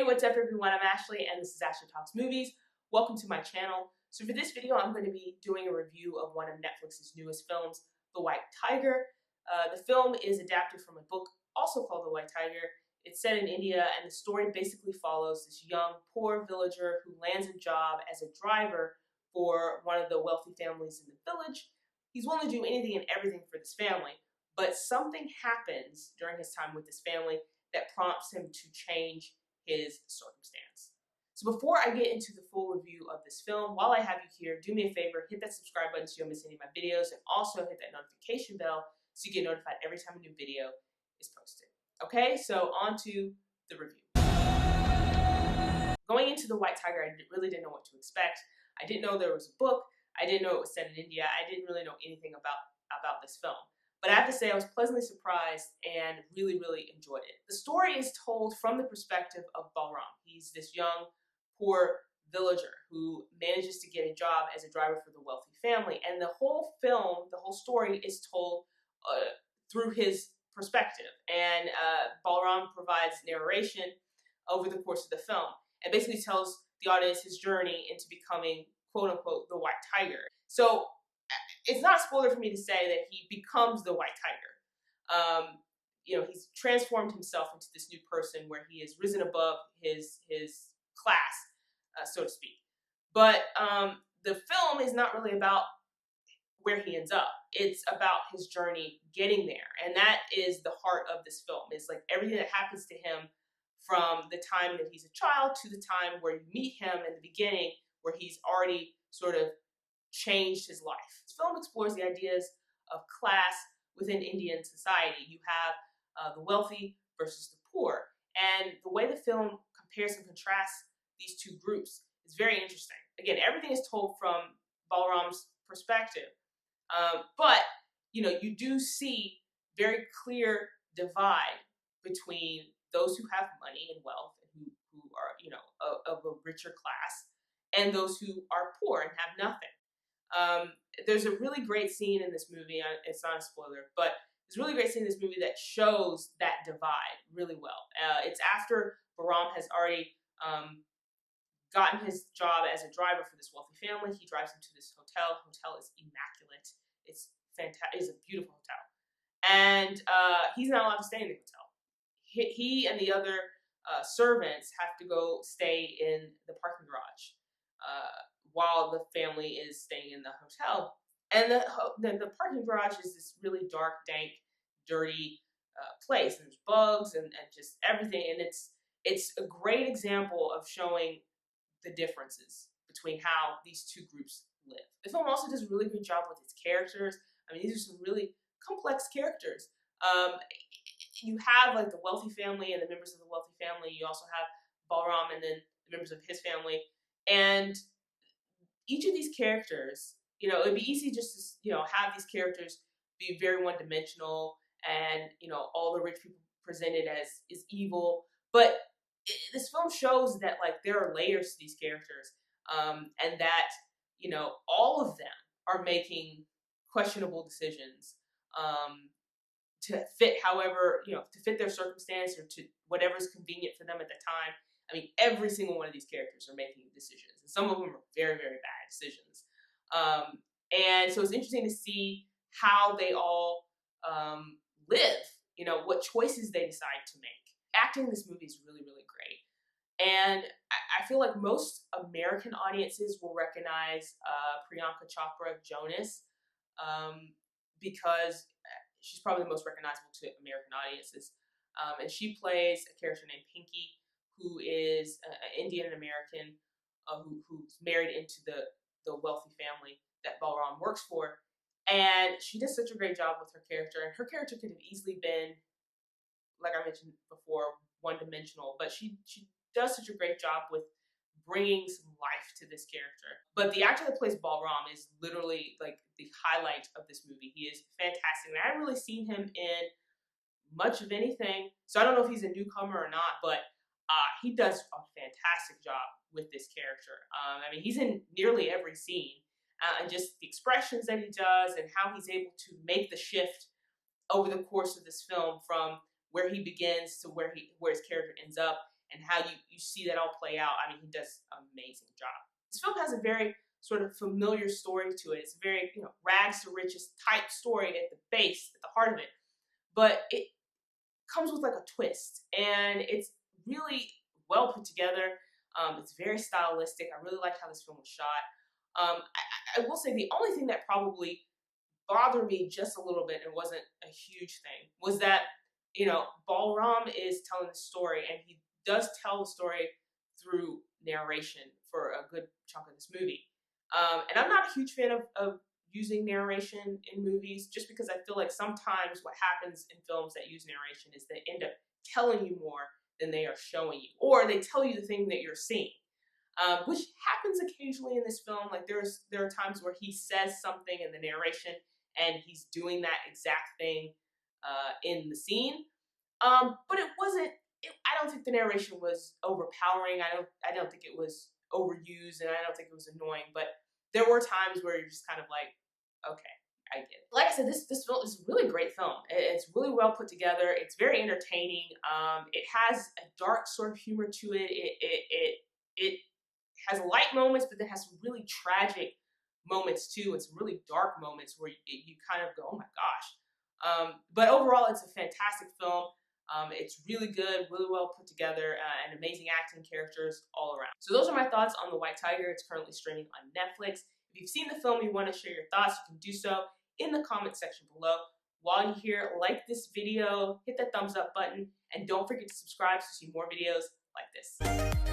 what's up everyone? I'm Ashley and this is Ashley Talks Movies. Welcome to my channel. So for this video, I'm going to be doing a review of one of Netflix's newest films, The White Tiger. The film is adapted from a book also called The White Tiger. It's set in India and the story basically follows this young, poor villager who lands a job as a driver for one of the wealthy families in the village. He's willing to do anything and everything for this family, but something happens during his time with this family that prompts him to change his circumstance. So before I get into the full review of this film, while I have you here, do me a favor, hit that subscribe button so you don't miss any of my videos, and also hit that notification bell so you get notified every time a new video is posted. Okay, so on to the review. Going into The White Tiger, I really didn't know what to expect. I didn't know there was a book. I didn't know it was set in India. I didn't really know anything about this film. But I have to say I was pleasantly surprised and really, really enjoyed it. The story is told from the perspective of Bahrani. He's this young, poor villager who manages to get a job as a driver for the wealthy family. And the whole film, the whole story is told through his perspective. And Bahrani provides narration over the course of the film and basically tells the audience his journey into becoming, quote unquote, the White Tiger. So it's not a spoiler for me to say that he becomes the White Tiger. He's transformed himself into this new person where he has risen above his class, so to speak. But the film is not really about where he ends up. It's about his journey getting there. And that is the heart of this film. It's like everything that happens to him from the time that he's a child to the time where you meet him in the beginning, where he's already sort of changed his life. This film explores the ideas of class within Indian society. You have the wealthy versus the poor. And the way the film compares and contrasts these two groups is very interesting. Again, everything is told from Balram's perspective. But you do see very clear divide between those who have money and wealth and who are, of a richer class, and those who are poor and have nothing. There's a really great scene in this movie, it's not a spoiler, but there's a really great scene in this movie that shows that divide really well. It's after Gourav has already gotten his job as a driver for this wealthy family. He drives him to this hotel. The hotel is immaculate. It's fantastic. It's a beautiful hotel. And he's not allowed to stay in the hotel. He and the other servants have to go stay in the parking garage while the family is staying in the hotel. And the parking garage is this really dark, dank, dirty place. And there's bugs and just everything. And it's a great example of showing the differences between how these two groups live. The film also does a really good job with its characters. I mean, these are some really complex characters. You have like the wealthy family and the members of the wealthy family. You also have Balram and then the members of his family. And each of these characters, it'd be easy just to, have these characters be very one-dimensional and, all the rich people presented as is evil. But this film shows that like there are layers to these characters, and that, all of them are making questionable decisions to fit to fit their circumstance or to whatever's convenient for them at the time. I mean, every single one of these characters are making decisions, and some of them are very, very bad decisions. And so it's interesting to see how they all live, what choices they decide to make. Acting in this movie is really, really great. And I feel like most American audiences will recognize Priyanka Chopra, Jonas, because she's probably the most recognizable to American audiences. And she plays a character named Pinky, who is an Indian American who's married into the wealthy family that Balram works for. And she does such a great job with her character. And her character could have easily been, like I mentioned before, one-dimensional, but she does such a great job with bringing some life to this character. But the actor that plays Balram is literally like the highlight of this movie. He is fantastic. And I haven't really seen him in much of anything, so I don't know if he's a newcomer or not, but he does a fantastic job with this character. I mean, he's in nearly every scene, and just the expressions that he does and how he's able to make the shift over the course of this film from where he begins to where his character ends up and how you see that all play out. I mean, he does an amazing job. This film has a very sort of familiar story to it. It's a very, rags to riches type story at the base, at the heart of it. But it comes with like a twist, and it's really well put together. It's very stylistic. I really liked how this film was shot. I will say the only thing that probably bothered me just a little bit, and wasn't a huge thing, was that, Balram is telling the story, and he does tell the story through narration for a good chunk of this movie. And I'm not a huge fan of using narration in movies, just because I feel like sometimes what happens in films that use narration is they end up telling you more than they are showing you, or they tell you the thing that you're seeing, which happens occasionally in this film. Like there are times where he says something in the narration and he's doing that exact thing in the scene, but it wasn't. I don't think the narration was overpowering. I don't think it was overused, and I don't think it was annoying. But there were times where you're just kind of like, okay, I get it. Like I said, this film is a really great film. It's really well put together. It's very entertaining. It has a dark sort of humor to it. It has light moments, but then has some really tragic moments too, and some really dark moments where you kind of go, oh my gosh. But overall, it's a fantastic film. It's really good, really well put together, and amazing acting, characters all around. So those are my thoughts on The White Tiger. It's currently streaming on Netflix. If you've seen the film and you want to share your thoughts, you can do so in the comment section below. While you're here, like this video, hit that thumbs up button, and don't forget to subscribe to see more videos like this.